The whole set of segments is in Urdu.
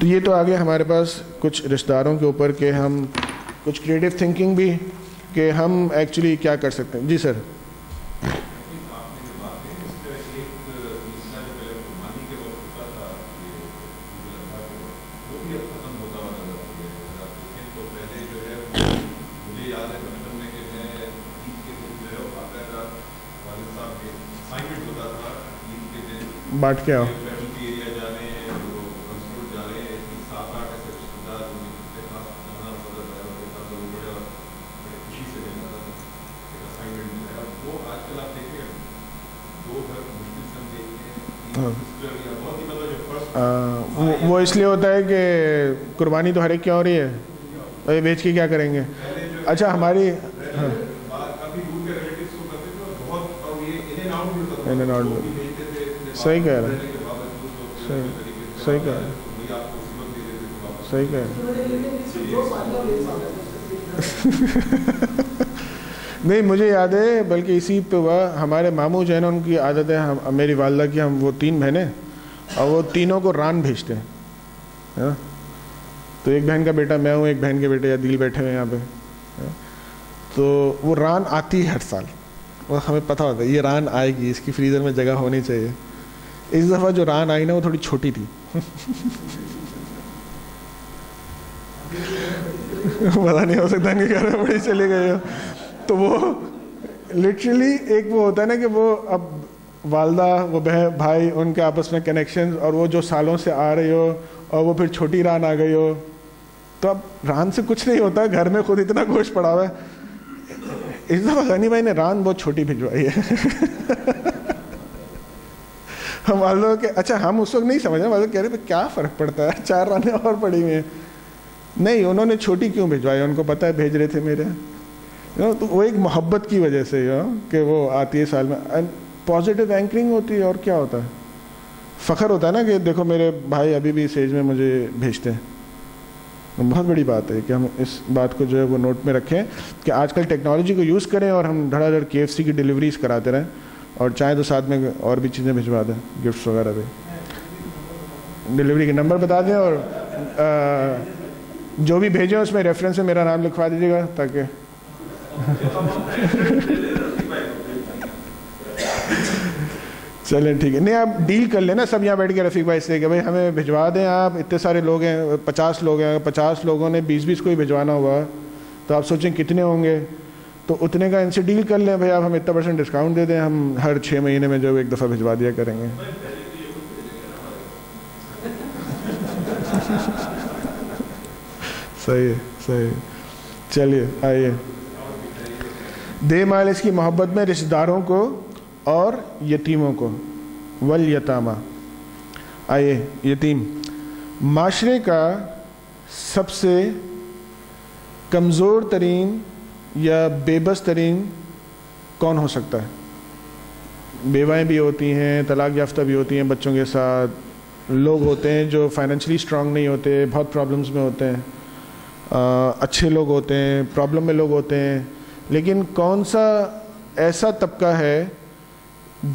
تو یہ تو آگے ہمارے پاس کچھ رشتہ داروں کے اوپر کہ ہم کچھ کریٹو تھنکنگ بھی کہ ہم ایکچولی کیا کر سکتے ہیں. جی سر. بانٹ کے آؤ. وہ اس لیے ہوتا ہے کہ قربانی تو ہر ایک کیا ہو رہی ہے, بیچ کے کیا کریں گے. اچھا ہماری صحیح کہہ رہے ہیں, صحیح کہہ رہے ہیں, صحیح کہہ رہے نہیں مجھے یاد ہے, بلکہ اسی پہ ہوا, ہمارے ماموں جو ہے نا ان کی عادت ہے, میری والدہ کی, ہم وہ 3 بہنیں اور وہ تینوں کو ران بھیجتے ہیں. تو ایک بہن کا بیٹا میں ہوں, ایک بہن کے بیٹے عدیل بیٹھے ہوئے یہاں پہ, تو وہ ران آتی ہے ہر سال, وہ ہمیں پتہ ہوتا ہے یہ ران آئے گی, اس کی فریزر میں جگہ ہونی چاہیے. اس دفعہ جو ران آئی نا وہ تھوڑی چھوٹی تھی, پتا نہیں ہو سکتا ان کے گھر میں بڑی چلی گئی ہو. تو وہ لٹرلی ایک وہ ہوتا ہے نا کہ وہ اب والدہ وہ بہن بھائی ان کے آپس میں کنیکشن, اور وہ جو سالوں سے آ رہی ہو اور وہ پھر چھوٹی ران آ گئی ہو, تو اب ران سے کچھ نہیں ہوتا, گھر میں خود اتنا گوشت پڑا ہوا ہے. اس دفعہ غنی بھائی نے ران بہت چھوٹی بھجوائی ہے. ہم والدوں کہ اچھا ہم اس وقت نہیں سمجھ رہے, والدہ کہہ رہے کیا فرق پڑتا ہے, 4 رانیں اور پڑی ہوئی ہیں. نہیں انہوں نے چھوٹی کیوں بھجوائی, ان کو پتہ ہے بھیج رہے تھے میرے. تو وہ ایک محبت کی وجہ سے کہ وہ آتی ہے سال میں, پازیٹیو اینکرنگ ہوتی ہے. اور کیا ہوتا ہے, فخر ہوتا ہے نا کہ دیکھو میرے بھائی ابھی بھی اس ایج میں مجھے بھیجتے ہیں. بہت بڑی بات ہے کہ ہم اس بات کو جو ہے وہ نوٹ میں رکھیں کہ آج کل ٹیکنالوجی کو یوز کریں اور ہم دھڑا دھڑ KFC کی ڈیلیوریز کراتے رہیں, اور چاہیں تو ساتھ میں اور بھی چیزیں بھجوا دیں, گفٹس وغیرہ بھی. ڈیلیوری کے نمبر بتا دیں, اور جو بھی بھیجیں اس میں ریفرنس میں میرا نام لکھوا دیجیے گا تاکہ چلیں ٹھیک ہے. نہیں آپ ڈیل کر لیں نا سب یہاں بیٹھ کے رفیق بھائی سے کہ بھائی ہمیں بھجوا دیں, آپ اتنے سارے لوگ ہیں, 50 لوگ ہیں, 50 لوگوں نے 20 کو ہی بھجوانا ہوا تو آپ سوچیں کتنے ہوں گے, تو اتنے کا ان سے ڈیل کر لیں, بھائی آپ ہم اتنا % ڈسکاؤنٹ دے دیں, ہم ہر 6 مہینے میں جو ایک دفعہ بھجوا دیا کریں گے. صحیح ہے, صحیح. چلیے آئیے. دے مال اس کی محبت میں رشتہ داروں کو اور یتیموں کو. والیتامہ. آئیے. یتیم معاشرے کا سب سے کمزور ترین یا بے بس ترین کون ہو سکتا ہے؟ بیوائیں بھی ہوتی ہیں, طلاق یافتہ بھی ہوتی ہیں, بچوں کے ساتھ لوگ ہوتے ہیں جو فائنینشلی اسٹرانگ نہیں ہوتے, بہت پرابلمز میں ہوتے ہیں, اچھے لوگ ہوتے ہیں, پرابلم میں لوگ ہوتے ہیں. لیکن کون سا ایسا طبقہ ہے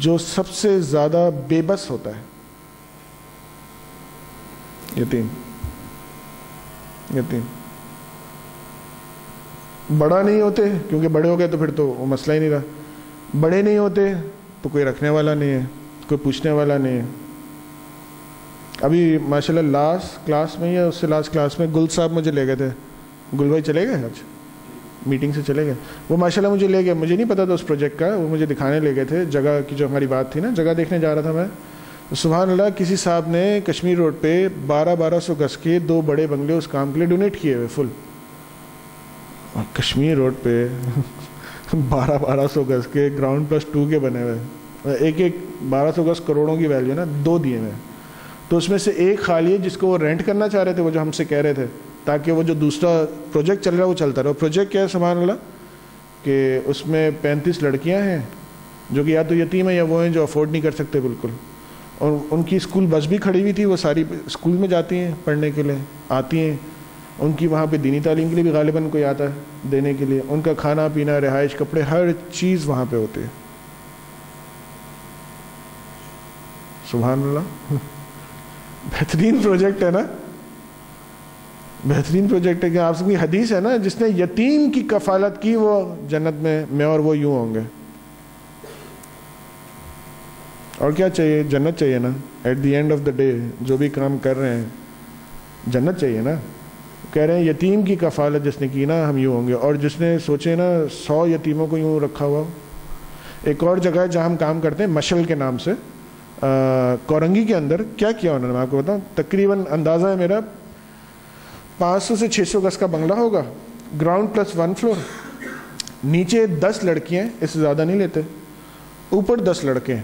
جو سب سے زیادہ بے بس ہوتا ہے؟ یتیم. یتیم. بڑا نہیں ہوتے کیونکہ بڑے ہو گئے تو پھر تو وہ مسئلہ ہی نہیں رہا. بڑے نہیں ہوتے تو کوئی رکھنے والا نہیں ہے, کوئی پوچھنے والا نہیں ہے. ابھی ماشاءاللہ لاسٹ کلاس میں یا اس سے لاسٹ کلاس میں گل صاحب مجھے لے گئے تھے. گل بھائی چلے گئے آج میٹنگ سے چلے گئے. وہ ماشاءاللہ مجھے لے گئے, مجھے نہیں پتا تھا اس پروجیکٹ کا, وہ مجھے دکھانے لے گئے تھے جگہ کی جو ہماری بات تھی نا, جگہ دیکھنے جا رہا تھا میں. سبحان اللہ کسی صاحب نے کشمیر روڈ پہ 1200 گز کے 2 بڑے بنگلے اس کام کے لیے ڈونیٹ کیے ہوئے فل. اور کشمیر روڈ پہ 1200 گز کے گراؤنڈ +2 کے بنے ہوئے, ایک 1200 گز کروڑوں کی ویلیو نا, 2 دیے ہوئے. تو اس میں سے ایک خالی ہے جس کو وہ رینٹ کرنا چاہ رہے تھے, وہ جو ہم سے کہہ رہے تھے, تاکہ وہ جو دوسرا پروجیکٹ چل رہا ہے وہ چلتا رہے. پروجیکٹ کیا ہے سبحان اللہ کہ اس میں 35 لڑکیاں ہیں جو کہ یا تو یتیم ہیں یا وہ ہیں جو افورڈ نہیں کر سکتے بالکل, اور ان کی اسکول بس بھی کھڑی ہوئی تھی, وہ ساری اسکول میں جاتی ہیں پڑھنے کے لیے, آتی ہیں. ان کی وہاں پہ دینی تعلیم کے لیے بھی غالباً کوئی آتا ہے دینے کے لیے. ان کا کھانا پینا, رہائش, کپڑے, ہر چیز وہاں پہ ہوتی ہے. سبحان اللہ. بہترین پروجیکٹ ہے نا. بہترین پروجیکٹ ہے کہ آپ کی حدیث ہے نا، جس نے یتیم کی کفالت کی وہ جنت میں اور وہ یوں ہوں گے. اور کیا چاہیے؟ جنت چاہیے نا. At the end of the day جو بھی کام کر رہے ہیں جنت چاہیے نا. کہہ رہے ہیں یتیم کی کفالت جس نے کی نا ہم یوں ہوں گے. اور جس نے سوچے نا 100 یتیموں کو یوں رکھا ہوا. ایک اور جگہ ہے جہاں ہم کام کرتے ہیں مشل کے نام سے، کورنگی کے اندر. کیا کیا انہوں نے میں آپ کو بتاؤں، تقریباً اندازہ ہے میرا 500 سے 600 گز کا بنگلہ ہوگا، گراؤنڈ پلس 1 فلور. نیچے 10 لڑکیاں، اس سے زیادہ نہیں لیتے، اوپر 10 لڑکے ہیں.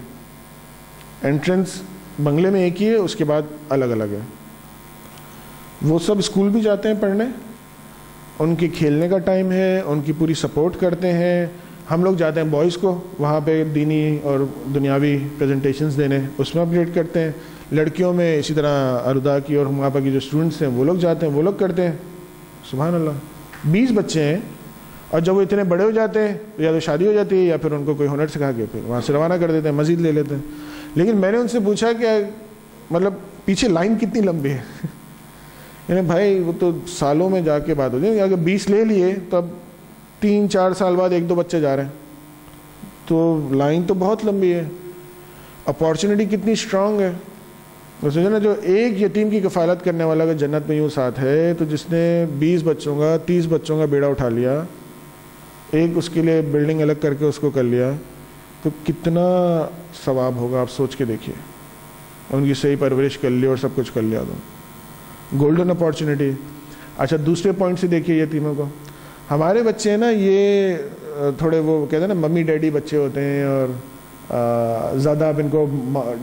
انٹرنس بنگلے میں ایک ہی ہے، اس کے بعد الگ الگ ہے. وہ سب اسکول بھی جاتے ہیں پڑھنے، ان کے کھیلنے کا ٹائم ہے، ان کی پوری سپورٹ کرتے ہیں. ہم لوگ جاتے ہیں بوائز کو وہاں پہ دینی اور دنیاوی پریزنٹیشنز دینے، اس میں اپڈیٹ کرتے ہیں. لڑکیوں میں اسی طرح اردو کی اور وہاں پر کی جو اسٹوڈنٹس ہیں وہ لوگ جاتے ہیں، وہ لوگ کرتے ہیں. سبحان اللہ. 20 بچے ہیں، اور جب وہ اتنے بڑے ہو جاتے ہیں یا تو شادی ہو جاتی ہے یا پھر ان کو کوئی ہنر سکھا کے پھر وہاں سے روانہ کر دیتے ہیں، مزید لے لیتے ہیں. لیکن میں نے ان سے پوچھا کہ مطلب پیچھے لائن کتنی لمبی ہے؟ یعنی بھائی وہ تو سالوں میں جا کے بات ہو جائے. اگر 20 لے لیے تو اب 3-4 سال بعد 1-2 بچے جا رہے ہیں، تو لائن تو بہت لمبی ہے. اپارچونیٹی کتنی اسٹرانگ ہے. سوچے نا جو ایک یتیم کی کفالت کرنے والا اگر جنت میں یوں ساتھ ہے، تو جس نے 20 بچوں کا 30 بچوں کا بیڑا اٹھا لیا، ایک اس کے لیے بلڈنگ الگ کر کے اس کو کر لیا، تو کتنا ثواب ہوگا آپ سوچ کے دیکھیے. ان کی صحیح پرورش کر لی اور سب کچھ کر لیا تو گولڈن اپارچونیٹی. اچھا دوسرے پوائنٹ سے دیکھیے یتیموں کو. ہمارے بچے ہیں نا یہ تھوڑے وہ کہتے ہیں نا ممی ڈیڈی بچے ہوتے ہیں، اور زیادہ آپ ان کو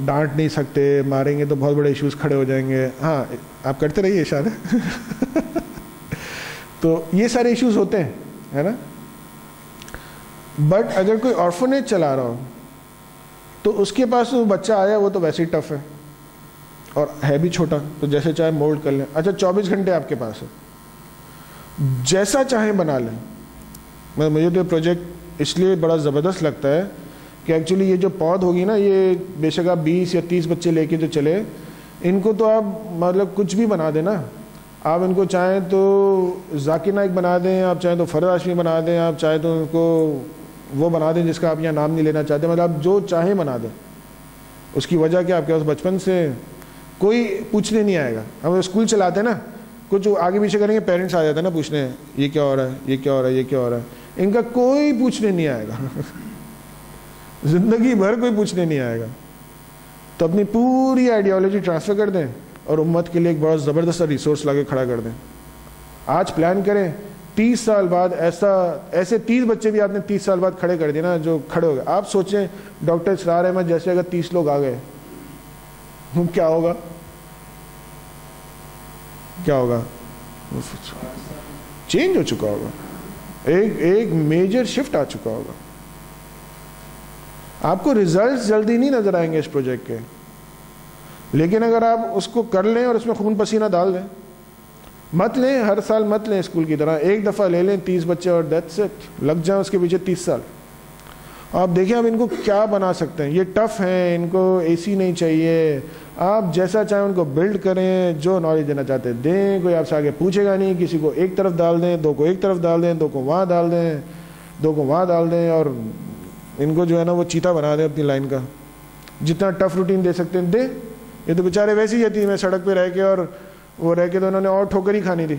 ڈانٹ نہیں سکتے، ماریں گے تو بہت بڑے ایشوز کھڑے ہو جائیں گے. ہاں آپ کرتے رہیے اشارہ. تو یہ سارے ایشوز ہوتے ہیں، ہے نا. بٹ اگر کوئی آرفنیج چلا رہا ہو تو اس کے پاس وہ بچہ آیا وہ تو ویسے ہی ٹف ہے اور ہے بھی چھوٹا، تو جیسے چاہے مولڈ کر لیں. اچھا 24 گھنٹے آپ کے پاس ہے، جیسا چاہیں بنا لیں. مجھے تو پروجیکٹ اس لیے بڑا زبردست لگتا ہے کہ ایکچولی یہ جو پود ہوگی نا، یہ بے شک آپ 20 یا 30 بچے لے کے جو چلے، ان کو تو آپ مطلب کچھ بھی بنا دیں نا. آپ ان کو چاہیں تو ذاکر نائک بنا دیں، آپ چاہیں تو فرد ہاشمی بنا دیں، آپ چاہیں تو ان کو وہ بنا دیں جس کا آپ یہاں نام نہیں لینا چاہتے، مطلب آپ جو چاہیں بنا دیں. اس کی وجہ کہ آپ کے پاس بچپن سے کوئی پوچھنے نہیں آئے گا. ہم اسکول چلاتے ہیں نا، کچھ آگے پیچھے کریں گے، پیرنٹس آ جاتے ہیں نا پوچھنے، یہ کیا ہو رہا ہے، یہ کیا ہو رہا ہے، یہ کیا ہو رہا ہے. ان کا کوئی پوچھنے نہیں آئے گا. زندگی بھر کوئی پوچھنے نہیں آئے گا. تو اپنی پوری آئیڈیالوجی ٹرانسفر کر دیں اور امت کے لیے ایک بڑا زبردست ریسورس لا کے کھڑا کر دیں. آج پلان کریں 30 سال بعد ایسے 30 بچے بھی آپ نے 30 سال بعد کھڑے کر دیے نا جو کھڑے ہو گئے. آپ سوچیں ڈاکٹر اسرار احمد جیسے اگر 30 لوگ آ گئے کیا ہوگا؟ کیا ہوگا؟ چینج ہو چکا ہوگا، ایک میجر شفٹ آ چکا ہوگا. آپ کو ریزلٹس جلدی نہیں نظر آئیں گے اس پروجیکٹ کے، لیکن اگر آپ اس کو کر لیں اور اس میں خون پسینہ ڈال دیں، مت لیں ہر سال، مت لیں اسکول کی طرح، ایک دفعہ لے لیں 30 بچے اور دیٹس اٹ، لگ جائیں اس کے پیچھے 30 سال. آپ دیکھیں آپ ان کو کیا بنا سکتے ہیں. یہ ٹف ہیں، ان کو اے سی نہیں چاہیے، آپ جیسا چاہیں ان کو بلڈ کریں، جو نالج دینا چاہتے دیں، کوئی آپ سے آگے پوچھے گا نہیں. کسی کو ایک طرف ڈال دیں، 2 کو ایک طرف ڈال دیں، 2 کو وہاں ڈال دیں، 2 کو وہاں ڈال دیں، اور ان کو جو ہے نا وہ چیتا بنا دیں اپنی لائن کا. جتنا ٹف روٹین دے سکتے ہیں دیں. یہ تو بیچارے ویسے ہی یتیم ہیں سڑک پہ رہ کے، اور وہ رہ کے تو انہوں نے اور ٹھوکر ہی کھانی تھی.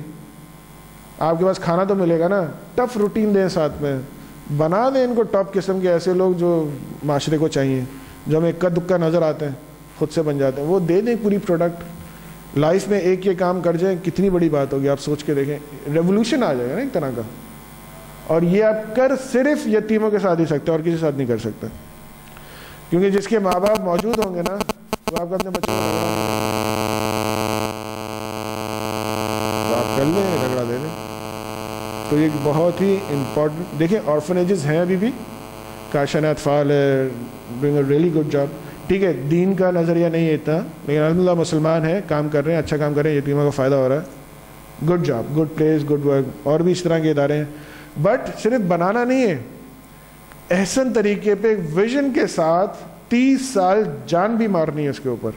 آپ کے پاس کھانا تو ملے گا نا. ٹف روٹین دیں، ساتھ میں بنا دیں ان کو ٹاپ قسم کے ایسے لوگ جو معاشرے کو چاہیے، جو ہمیں اکا دکا نظر آتے ہیں خود سے بن جاتے ہیں. وہ دے دیں پوری پروڈکٹ. لائف میں ایک یہ کام کر جائیں کتنی بڑی بات ہوگی. آپ سوچ کے دیکھیں، ریولوشن آ جائے گا نا ایک طرح کا. اور یہ آپ کر صرف یتیموں کے ساتھ ہی سکتے اور کسی ساتھ نہیں کر سکتے، کیونکہ جس کے ماں باپ موجود ہوں گے نا تو آپ اپنے بچوں کو آپ کر لیں، رگڑا دے دیں. تو یہ بہت ہی امپورٹنٹ. دیکھیں آرفنیجز ہیں ابھی بھی، کاشان اطفال ہے، doing a really good job. ٹھیک ہے دین کا نظریہ نہیں اتنا، لیکن الحمدللہ مسلمان ہیں، کام کر رہے ہیں، اچھا کام کر رہے ہیں، یتیموں کا فائدہ ہو رہا ہے. Good job, good place, good work. اور بھی اس طرح کے ادارے ہیں. بٹ صرف بنانا نہیں ہے، احسن طریقے پہ ویژن کے ساتھ 30 سال جان بھی مارنی ہے اس کے اوپر.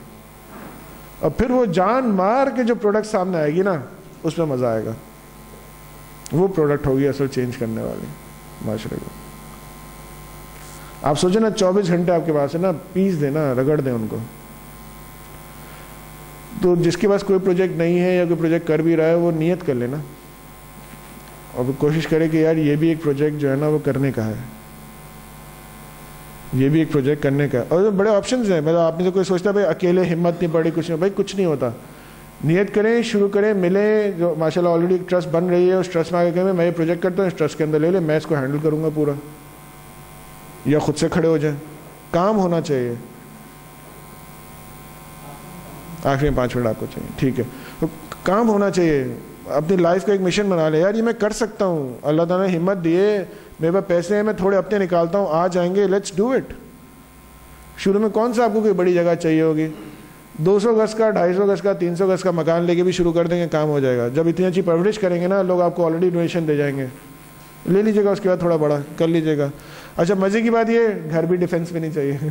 اور پھر وہ جان مار کے جو پروڈکٹ سامنے آئے گی نا، اس میں مزہ آئے گا. وہ پروڈکٹ ہوگی اصل چینج کرنے والی معاشرے کو. آپ سوچیں نا 24 گھنٹے آپ کے پاس ہے نا, پیس دیں نا, رگڑ دیں ان کو. تو جس کے پاس کوئی پروجیکٹ نہیں ہے یا کوئی پروجیکٹ کر بھی رہا ہے وہ نیت کر لینا اور کوشش کرے کہ یار یہ بھی ایک پروجیکٹ جو ہے نا وہ کرنے کا ہے, یہ بھی ایک پروجیکٹ کرنے کا ہے. اور بڑے آپشنز ہیں. مطلب آپ نے تو کوئی سوچتا بھائی اکیلے ہمت نہیں پڑی کچھ نہیں, بھائی کچھ نہیں ہوتا. نیت کریں, شروع کریں, ملیں. جو ماشاء اللہ آلریڈی ایک ٹرسٹ بن رہی ہے, اس ٹرسٹ میں آگے کہیں میں یہ پروجیکٹ کرتا ہوں, اس ٹرسٹ کے اندر لے لیں, میں اس کو ہینڈل کروں گا پورا, یا خود سے کھڑے ہو جائیں. کام ہونا چاہیے. آخری 5 منٹ آپ کو چاہیے, ٹھیک ہے. کام ہونا چاہیے. اپنی لائف کا ایک مشن بنا لے, یار یہ میں کر سکتا ہوں, اللہ تعالیٰ نے ہمت دیے, میرے پاس پیسے ہیں, میں تھوڑے اپنے نکالتا ہوں, آ جائیں گے, لیٹس ڈو اٹ. شروع میں کون سا آپ کو کوئی بڑی جگہ چاہیے ہوگی, 200 گز کا, 250 گز کا, 300 گز کا مکان لے کے بھی شروع کر دیں گے, کام ہو جائے گا. جب اتنی اچھی پرورش کریں گے نا, لوگ آپ کو آلریڈی ڈونیشن دے جائیں گے, لے لیجیے گا, اس کے بعد تھوڑا بڑا کر لیجیے گا. اچھا مزے کی بات یہ, گھر بھی ڈیفینس میں نہیں چاہیے.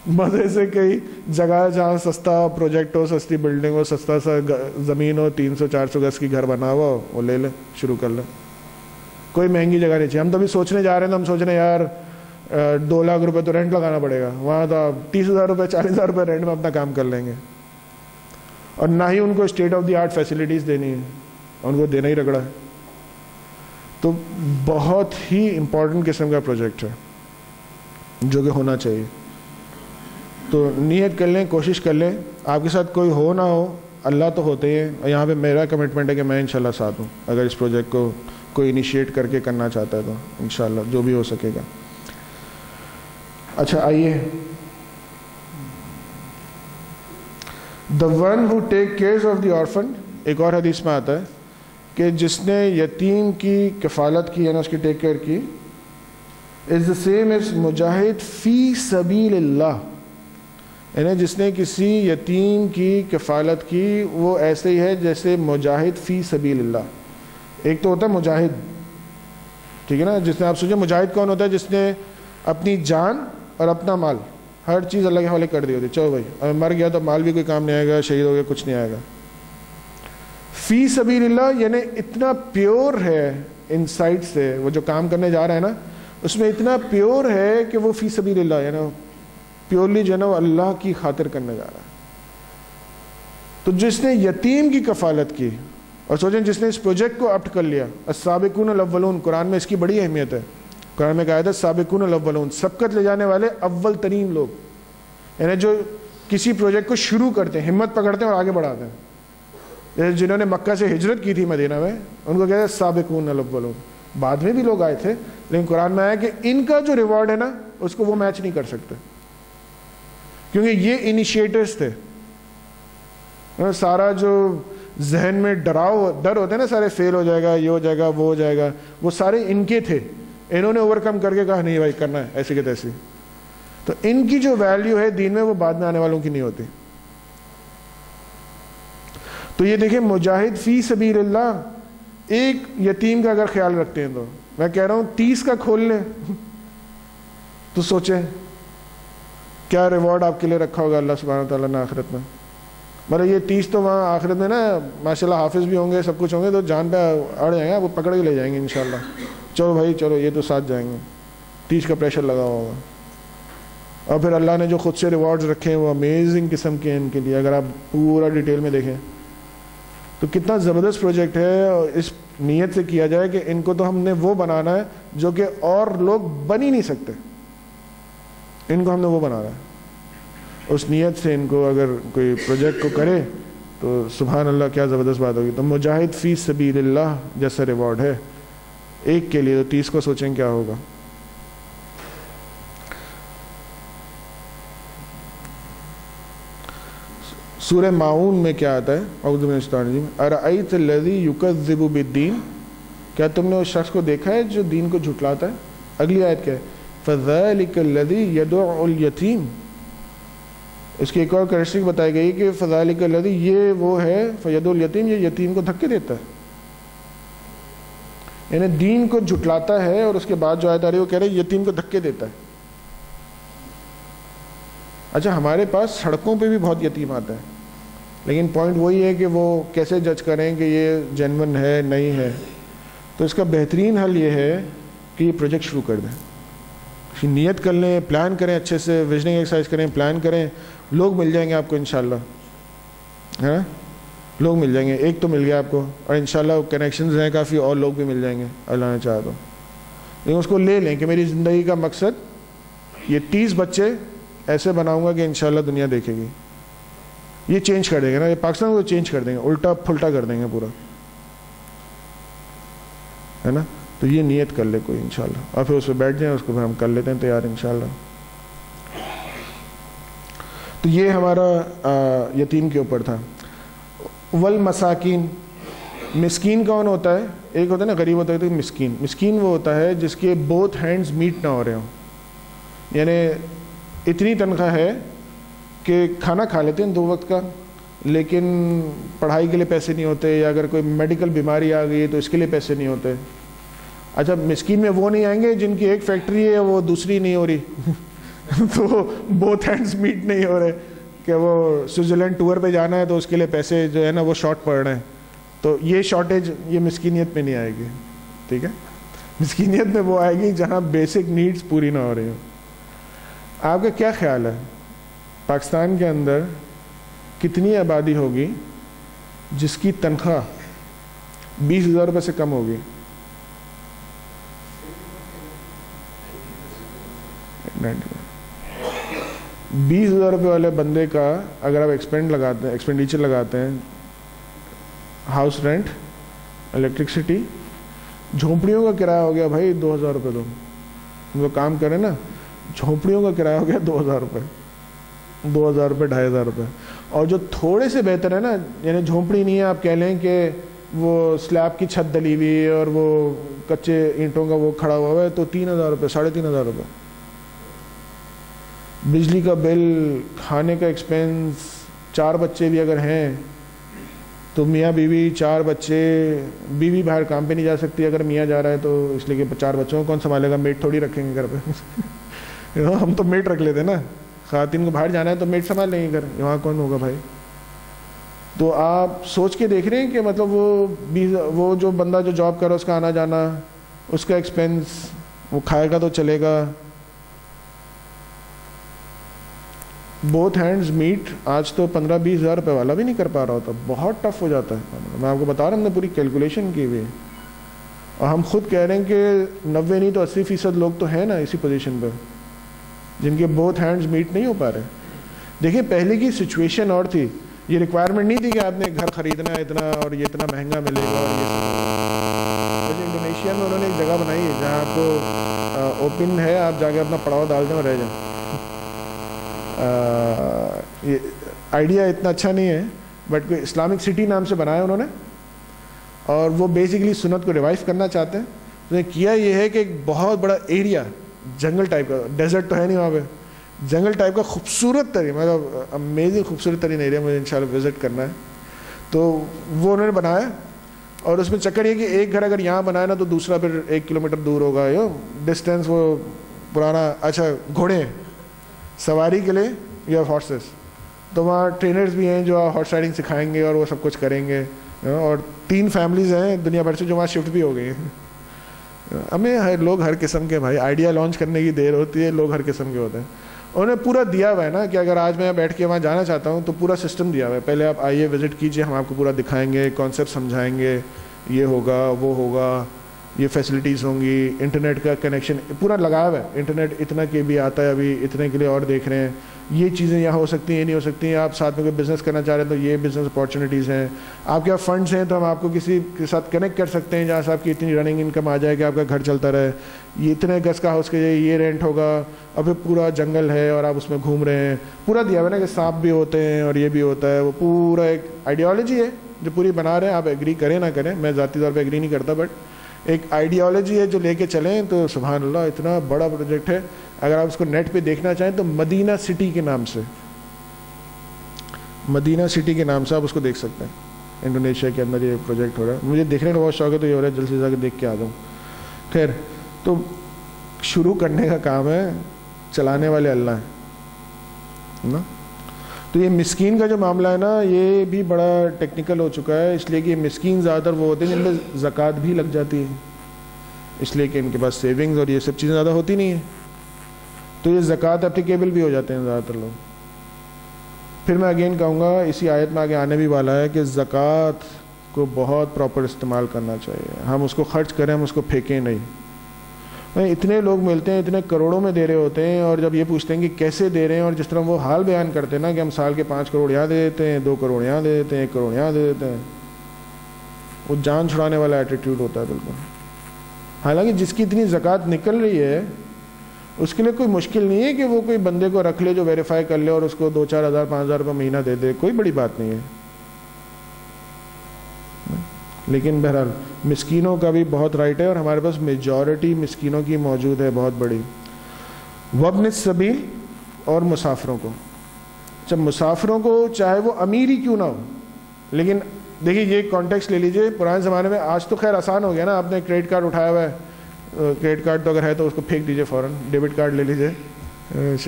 مزے سے کئی جگہ جہاں سستا پروجیکٹ ہو, سستی بلڈنگ ہو, سستا سا زمین ہو, 300-400 گز کی گھر بنا ہوا ہو, وہ لے لیں, شروع کر لیں. کوئی مہنگی جگہ نہیں چاہیے. ہم تو ابھی سوچنے جا رہے ہیں, تو ہم سوچ رہے ہیں یار 2 لاکھ روپے تو رینٹ لگانا پڑے گا, وہاں تو آپ 30,000 روپے 40,000 روپے رینٹ میں اپنا کام کر لیں گے. اور نہ ہی ان کو state of the art facilities دینی ہے, ان کو دینا ہی رگڑا ہے. تو بہت ہی امپورٹنٹ قسم کا پروجیکٹ ہے جو کہ ہونا چاہیے. تو نیت کر لیں, کوشش کر لیں. آپ کے ساتھ کوئی ہو نہ ہو, اللہ تو ہوتے ہی ہیں. اور یہاں پہ میرا کمٹمنٹ ہے کہ میں انشاءاللہ ساتھ ہوں, اگر اس پروجیکٹ کو کوئی انیشیٹ کر کے کرنا چاہتا ہے تو انشاءاللہ جو بھی ہو سکے گا. اچھا آئیے, the one who take cares of the orphan, ایک اور حدیث میں آتا ہے کہ جس نے یتیم کی کفالت کی, یعنی اس کی ٹیک کیئر کی, is the same as مجاہد فی سبیل اللہ, یعنی جس نے کسی یتیم کی کفالت کی وہ ایسے ہی ہے جیسے مجاہد فی سبیل اللہ. ایک تو ہوتا ہے مجاہد, ٹھیک ہے نا, جس نے, آپ سوچیں مجاہد کون ہوتا ہے, جس نے اپنی جان اور اپنا مال ہر چیز اللہ کے حوالے کر دی ہوتی. چلو بھائی اب مر گیا تو مال بھی کوئی کام نہیں آئے گا, شہید ہو گیا کچھ نہیں آئے گا. فی سبیل اللہ یعنی اتنا پیور ہے ان سائٹ سے, وہ جو کام کرنے جا رہا ہے نا اس میں اتنا پیور ہے کہ وہ فی سبیل اللہ یعنی پیورلی جو ہے نا وہ اللہ کی خاطر کرنے جا رہا ہے. تو جس نے یتیم کی کفالت کی, اور سوچیں جس نے اس پروجیکٹ کو اپٹ کر لیا, السابقون الاولون, قرآن میں اس کی بڑی اہمیت ہے. قرآن میں کہا تھا سابقون الاولون, سبقت لے جانے والے اول ترین لوگ, یعنی جو کسی پروجیکٹ کو شروع کرتے ہیں, ہمت پکڑتے ہیں اور آگے بڑھاتے ہیں. جیسے جنہوں نے مکہ سے ہجرت کی تھی مدینہ میں, ان کو کہتے ہیں سابقون الاولون. بعد میں بھی لوگ آئے تھے, لیکن قرآن میں آیا کہ ان کا جو ریوارڈ ہے نا اس کو وہ میچ نہیں کر سکتے, کیونکہ یہ انیشیٹرز تھے. سارا جو ذہن میں ڈر ہوتے ہیں نا سارے, فیل ہو جائے گا, یہ ہو جائے گا, وہ ہو جائے گا, وہ سارے ان کے تھے. انہوں نے اوور کم کر کے کہا نہیں بھائی کرنا ہے ایسے کہ تیسے. تو ان کی جو ویلیو ہے دین میں وہ بعد میں آنے والوں کی نہیں ہوتی. تو یہ دیکھیں مجاہد فی سبیل اللہ, ایک یتیم کا اگر خیال رکھتے ہیں تو میں کہہ رہا ہوں 30 کا کھول لیں تو سوچیں کیا ریوارڈ آپ کے لیے رکھا ہوگا اللہ سبحانہ وتعالیٰ نے آخرت میں. مطلب یہ 30 تو وہاں آخرت میں نا ماشاءاللہ حافظ بھی ہوں گے, سب کچھ ہوں گے, تو جان پہ اڑ جائیں گے, وہ پکڑ کے لے جائیں گے انشاءاللہ. چلو بھائی چلو یہ تو ساتھ جائیں گے, 30 کا پریشر لگا ہوگا. اور پھر اللہ نے جو خود سے ریوارڈز رکھے ہیں وہ امیزنگ قسم کے ہیں ان کے لیے. اگر آپ پورا ڈیٹیل میں دیکھیں تو کتنا زبردست پروجیکٹ ہے, اور اس نیت سے کیا جائے کہ ان کو تو ہم نے وہ بنانا ہے جو کہ اور لوگ بن ہی نہیں سکتے, ان کو ہم نے وہ بنانا ہے. اس نیت سے ان کو اگر کوئی پروجیکٹ کو کرے تو سبحان اللہ کیا زبردست بات ہوگی. تو مجاہد فی سبیل اللہ جیسا ریوارڈ ہے ایک کے لیے, تو 30 کو سوچیں کیا ہوگا. سورہ ماعون میں کیا آتا ہے, اعوذ باللہ من الشیطان الرجیم, ارأیت الذی یکذب بالدین, کیا تم نے اس شخص کو دیکھا ہے جو دین کو جھٹلاتا ہے. اگلی آیت کیا ہے, فذلک الذی یدع الیتیم, اس کی ایک اور کریکٹرسٹک بتائی گئی کہ فذلک الذی, یہ وہ ہے, فیدع الیتیم, یہ یتیم کو دھکے دیتا ہے, یعنی دین کو جھٹلاتا ہے. اور اس کے بعد جو آیت آ رہی ہے وہ کہہ رہے ہیں یتیم کو دھکے دیتا ہے. اچھا ہمارے پاس سڑکوں پہ بھی بہت یتیم آتا ہے, لیکن پوائنٹ وہی ہے کہ وہ کیسے جج کریں کہ یہ جینون ہے نہیں ہے. تو اس کا بہترین حل یہ ہے کہ یہ پروجیکٹ شروع کر دیں, نیت کر لیں, پلان کریں اچھے سے, ویژننگ ایکسرسائز کریں, پلان کریں. لوگ مل جائیں گے آپ کو انشاءاللہ, ہے نا, لوگ مل جائیں گے. ایک تو مل گیا آپ کو, اور انشاءاللہ کنیکشنز ہیں کافی, اور لوگ بھی مل جائیں گے اللہ نے چاہا تو. لیکن اس کو لے لیں کہ میری زندگی کا مقصد یہ 30 بچے ایسے بناؤں گا کہ انشاءاللہ دنیا دیکھے گی. یہ چینج کر دیں گے نا, یہ پاکستان کو چینج کر دیں گے, الٹا پھلٹا کر دیں گے پورا, ہے نا. تو یہ نیت کر لے کوئی انشاءاللہ, اور پھر اس پہ بیٹھ جائیں, اس کو پھر ہم کر لیتے ہیں تیار انشاءاللہ. تو یہ ہمارا یتیم کے اوپر تھا. والمساکین, مسکین کون ہوتا ہے؟ ایک ہوتا ہے نا غریب ہوتا ہے, مسکین. مسکین وہ ہوتا ہے جس کے بوتھ ہینڈز میٹ نہ ہو رہے ہوں, یعنی اتنی تنخواہ ہے کہ کھانا کھا لیتے ہیں 2 وقت کا, لیکن پڑھائی کے لیے پیسے نہیں ہوتے, یا اگر کوئی میڈیکل بیماری آ گئی تو اس کے لیے پیسے نہیں ہوتے. اچھا, مسکین میں وہ نہیں آئیں گے جن کی ایک فیکٹری ہے وہ دوسری نہیں ہو رہی تو بوتھ ہینڈز میٹ نہیں ہو رہے, کہ وہ سوئٹزرلینڈ ٹور پہ جانا ہے تو اس کے لیے پیسے جو ہے نا وہ شارٹ پڑ رہے ہیں. تو یہ شارٹیج یہ مسکینیت میں نہیں آئے گی, ٹھیک ہے. مسکینیت میں وہ آئے گی جہاں بیسک نیڈز پوری نہ ہو رہی ہوں. آپ کا کیا خیال ہے پاکستان کے اندر کتنی آبادی ہوگی جس کی تنخواہ 20,000 روپے سے کم ہوگی؟ 20,000 روپے والے بندے کا اگر آپ ایکسپینڈیچر لگاتے ہیں, ہاؤس رینٹ, الیکٹرکسٹی, جھونپڑیوں کا کرایہ ہو گیا بھائی 2,000 روپے. تو وہ کام کریں نا, جھونپڑیوں کا کرایہ ہو گیا 2,000 روپے, 2,000 روپے, 2,500 روپے. اور جو تھوڑے سے بہتر ہے نا, یعنی جھونپڑی نہیں ہے, آپ کہہ لیں کہ وہ سلیب کی چھت ڈلی ہوئی اور وہ کچے اینٹوں کا وہ کھڑا ہوا ہے, تو 3,000 روپے, 3,500 روپے. بجلی کا بل, کھانے کا ایکسپینس, 4 بچے بھی اگر ہیں تو میاں بیوی 4 بچے, بیوی باہر کام پہ نہیں جا سکتی اگر میاں جا رہا ہے تو, اس لیے کہ 4 بچوں کو کون سنبھالے گا, میٹ تھوڑی رکھیں گے گھر پہ ہم تو میٹ رکھ لیتے نا, خواتین کو باہر جانا ہے تو میٹ سنبھال لیں گے گھر, یہاں کون ہوگا بھائی. تو آپ سوچ کے دیکھ رہے ہیں کہ مطلب وہ جو بندہ جو جاب کر رہا ہے اس کا آنا جانا, اس کا ایکسپینس, وہ کھائے گا تو چلے گا. بوتھ ہینڈز میٹ آج تو 15-20 ہزار روپے والا بھی نہیں کر پا رہا ہوتا, بہت ٹف ہو جاتا ہے. میں آپ کو بتا رہا ہوں, ہم نے پوری کیلکولیشن کی ہوئی, اور ہم خود کہہ رہے ہیں کہ 90 نہیں تو 80% لوگ تو ہیں نا اسی پوزیشن پہ جن کے بوتھ ہینڈز میٹ نہیں ہو پا رہے. دیکھیں پہلے کی سچویشن اور تھی, یہ ریکوائرمنٹ نہیں تھی کہ آپ نے گھر خریدنا ہے اتنا اور یہ اتنا مہنگا ملے گا. اور یہ انڈونیشیا میں انہوں نے ایک جگہ بنائی ہے جہاں آپ کو اوپن ہے, آپ جا کے اپنا پڑاؤ ڈال دیں اور رہ جائیں. یہ آئیڈیا اتنا اچھا نہیں ہے, بٹ کوئی اسلامک سٹی نام سے بنایا انہوں نے, اور وہ بیسیکلی سنت کو ریوائیو کرنا چاہتے ہیں. تو نے کیا یہ ہے کہ ایک بہت بڑا ایریا, جنگل ٹائپ کا, ڈیزرٹ تو ہے نہیں وہاں پہ, جنگل ٹائپ کا خوبصورت ترین, مطلب امیزنگ خوبصورت ترین ایریا مجھے انشاءاللہ وزٹ کرنا ہے. تو وہ انہوں نے بنایا, اور اس میں چکر یہ کہ ایک گھر اگر یہاں بنایا نا تو دوسرا پھر 1 کلومیٹر دور ہوگا, ڈسٹینس وہ پرانا. اچھا, گھوڑے سواری کے لیے یا ہارسز, تو وہاں ٹرینرز بھی ہیں جو ہارس رائڈنگ سکھائیں گے اور وہ سب کچھ کریں گے. اور 3 فیملیز ہیں دنیا بھر سے جو وہاں شفٹ بھی ہو گئی ہیں. ہمیں لوگ ہر قسم کے, بھائی آئیڈیا لانچ کرنے کی دیر ہوتی ہے, لوگ ہر قسم کے ہوتے ہیں. انہوں نے پورا دیا ہوا ہے نا کہ اگر آج میں بیٹھ کے وہاں جانا چاہتا ہوں تو پورا سسٹم دیا ہوا ہے. پہلے آپ آئیے, وزٹ کیجئے, ہم آپ کو پورا دکھائیں گے, کانسیپٹ سمجھائیں گے, یہ ہوگا وہ ہوگا, یہ فیسلٹیز ہوں گی, انٹرنیٹ کا کنیکشن پورا لگایا ہوا ہے. انٹرنیٹ اتنا کے بھی آتا ہے, ابھی اتنے کے لیے اور دیکھ رہے ہیں, یہ چیزیں یہاں ہو سکتی ہیں, یہ نہیں ہو سکتی ہیں. آپ ساتھ میں کوئی بزنس کرنا چاہ رہے ہیں تو یہ بزنس اپارچونیٹیز ہیں. آپ کے پاس فنڈس ہیں تو ہم آپ کو کسی کے ساتھ کنیکٹ کر سکتے ہیں جہاں سے آپ کی اتنی رننگ انکم آ جائے کہ آپ کا گھر چلتا رہے. یہ اتنے گز کا ہاؤس کے یہ رینٹ ہوگا, اور پھر پورا جنگل ہے اور آپ اس میں گھوم رہے ہیں. پورا دیا ہوا ہے نا کہ سانپ بھی ہوتے ہیں اور یہ بھی ہوتا ہے. وہ پورا ایک آئیڈیالوجی ہے جو پوری بنا رہے ہیں. آپ ایگری کریں نہ کریں, میں ذاتی طور پہ ایگری نہیں کرتا, بٹ ایک آئیڈیالوجی ہے جو لے کے چلیں. تو سبحان اللہ اتنا بڑا پروجیکٹ ہے. اگر آپ اس کو نیٹ پہ دیکھنا چاہیں تو مدینہ سٹی کے نام سے, مدینہ سٹی کے نام سے آپ اس کو دیکھ سکتے ہیں. انڈونیشیا کے اندر یہ پروجیکٹ ہو رہا ہے. مجھے دیکھنے کا بہت شوق ہے, تو یہ ہو رہا ہے جلد سے جا کے دیکھ کے آ جاؤں. خیر, تو شروع کرنے کا کام ہے, چلانے والے اللہ ہیں نا. تو یہ مسکین کا جو معاملہ ہے نا یہ بھی بڑا ٹیکنیکل ہو چکا ہے، اس لیے کہ مسکین زیادہ تر وہ ہوتے ہیں جن پہ زکوٰۃ بھی لگ جاتی ہے، اس لیے کہ ان کے پاس سیونگز اور یہ سب چیزیں زیادہ ہوتی نہیں ہیں، تو یہ زکوٰۃ اپلیکیبل بھی ہو جاتے ہیں زیادہ تر لوگ۔ پھر میں اگین کہوں گا، اسی آیت میں آگے آنے بھی والا ہے کہ زکوٰۃ کو بہت پراپر استعمال کرنا چاہیے، ہم اس کو خرچ کریں، ہم اس کو پھینکیں نہیں۔ اتنے لوگ ملتے ہیں، اتنے کروڑوں میں دے رہے ہوتے ہیں، اور جب یہ پوچھتے ہیں کہ کیسے دے رہے ہیں، اور جس طرح وہ حال بیان کرتے ہیں نا کہ ہم سال کے 5 کروڑ یہاں دے دیتے ہیں، 2 کروڑ یہاں دے دیتے ہیں، 1 کروڑ یہاں دے دیتے ہیں، وہ جان چھڑانے والا ایٹیٹیوڈ ہوتا ہے بالکل۔ حالانکہ جس کی اتنی زکوٰۃ نکل رہی ہے اس کے لیے کوئی مشکل نہیں ہے کہ وہ کوئی بندے کو رکھ لے جو ویریفائی کر لے اور اس کو 2-4 ہزار 5 ہزار روپے مہینہ دے دے، کوئی بڑی بات نہیں ہے۔ لیکن بہرحال مسکینوں کا بھی بہت رائٹ ہے، اور ہمارے پاس میجورٹی مسکینوں کی موجود ہے بہت بڑی۔ وابن السبیل اور مسافروں کو، جب مسافروں کو چاہے وہ امیر ہی کیوں نہ ہو، لیکن دیکھیے یہ کانٹیکسٹ لے لیجئے، پرانے زمانے میں، آج تو خیر آسان ہو گیا نا، آپ نے کریڈٹ کارڈ اٹھایا ہوا ہے، کریڈٹ کارڈ تو اگر ہے تو اس کو پھینک دیجئے فوراً، ڈیبٹ کارڈ لے لیجئے،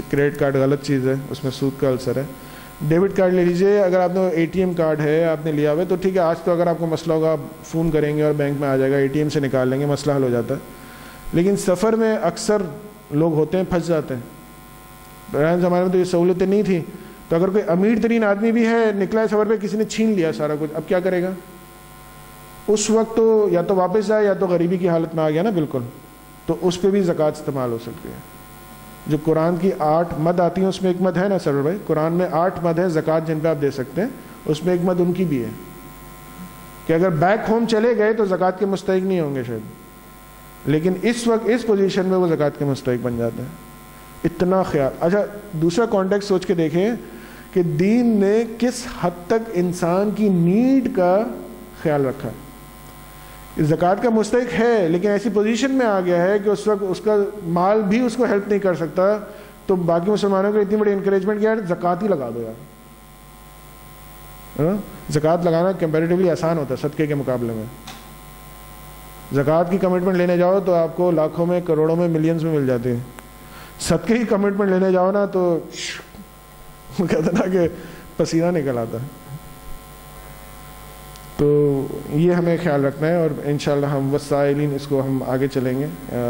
کریڈٹ کارڈ غلط چیز ہے، اس میں سود کا السر ہے، ڈیبٹ کارڈ لے لیجئے۔ اگر آپ نے اے ٹی ایم کارڈ ہے آپ نے لیا ہوا ہے تو ٹھیک ہے، آج تو اگر آپ کو مسئلہ ہوگا آپ فون کریں گے اور بینک میں آ جائے گا، اے ٹی ایم سے نکال لیں گے، مسئلہ حل ہو جاتا ہے۔ لیکن سفر میں اکثر لوگ ہوتے ہیں پھنس جاتے ہیں، پرانے زمانے میں تو یہ سہولتیں نہیں تھیں، تو اگر کوئی امیر ترین آدمی بھی ہے، نکلا ہے سفر پہ، کسی نے چھین لیا سارا کچھ، اب کیا کرے گا؟ اس وقت تو یا تو واپس جائے یا تو غریبی کی حالت میں آ گیا نا بالکل، تو اس پہ بھی زکوٰۃ استعمال ہو سکتی ہے۔ جو قرآن کی 8 مد آتی ہیں اس میں ایک مد ہے نا سرور بھائی، قرآن میں 8 مد ہے زکوٰۃ جن پہ آپ دے سکتے ہیں، اس میں ایک مد ان کی بھی ہے کہ اگر بیک ہوم چلے گئے تو زکوٰۃ کے مستحق نہیں ہوں گے شاید، لیکن اس وقت اس پوزیشن میں وہ زکوٰۃ کے مستحق بن جاتے ہیں۔ اتنا خیال۔ اچھا دوسرا کانٹیکسٹ سوچ کے دیکھیں کہ دین نے کس حد تک انسان کی نیڈ کا خیال رکھا۔ زکوٰۃ کا مستحق ہے لیکن ایسی پوزیشن میں آ گیا ہے کہ اس وقت اس کا مال بھی اس کو ہیلپ نہیں کر سکتا، تو باقی مسلمانوں کو اتنی بڑی انکریجمنٹ کیا ہے، زکوٰۃ ہی لگا دو یار۔ زکوٰۃ لگانا کمپیریٹیولی آسان ہوتا ہے صدقے کے مقابلے میں۔ زکوٰۃ کی کمٹمنٹ لینے جاؤ تو آپ کو لاکھوں میں، کروڑوں میں، ملینز میں مل جاتی ہے۔ صدقے کی کمٹمنٹ لینے جاؤ نا تو کہتے نا کہ پسینہ نکل آتا ہے۔ تو یہ ہمیں خیال رکھنا ہے، اور انشاءاللہ ہم وسائلین اس کو ہم آگے چلیں گے،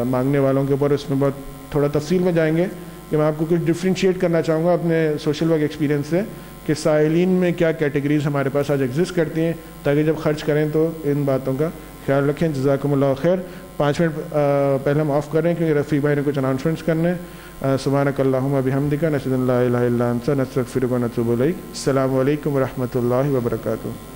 مانگنے والوں کے اوپر اس میں بہت تھوڑا تفصیل میں جائیں گے، کہ میں آپ کو کچھ ڈفرینشیٹ کرنا چاہوں گا اپنے سوشل ورک ایکسپیرینس سے کہ سائلین میں کیا کیٹیگریز ہمارے پاس آج ایگزسٹ کرتی ہیں، تاکہ جب خرچ کریں تو ان باتوں کا خیال رکھیں۔ جزاکم اللہ خیر۔ 5 منٹ پہلے ہم آف کر رہے ہیں کیونکہ رفیق بھائی نے کچھ اناؤنسمنٹس کرنے۔ سبحانک اللہم بحمدک، نشہد ان لا الہ الا انت، نستغفرک ونتوب الیک۔ السلام علیکم ورحمۃ اللہ وبرکاتہ۔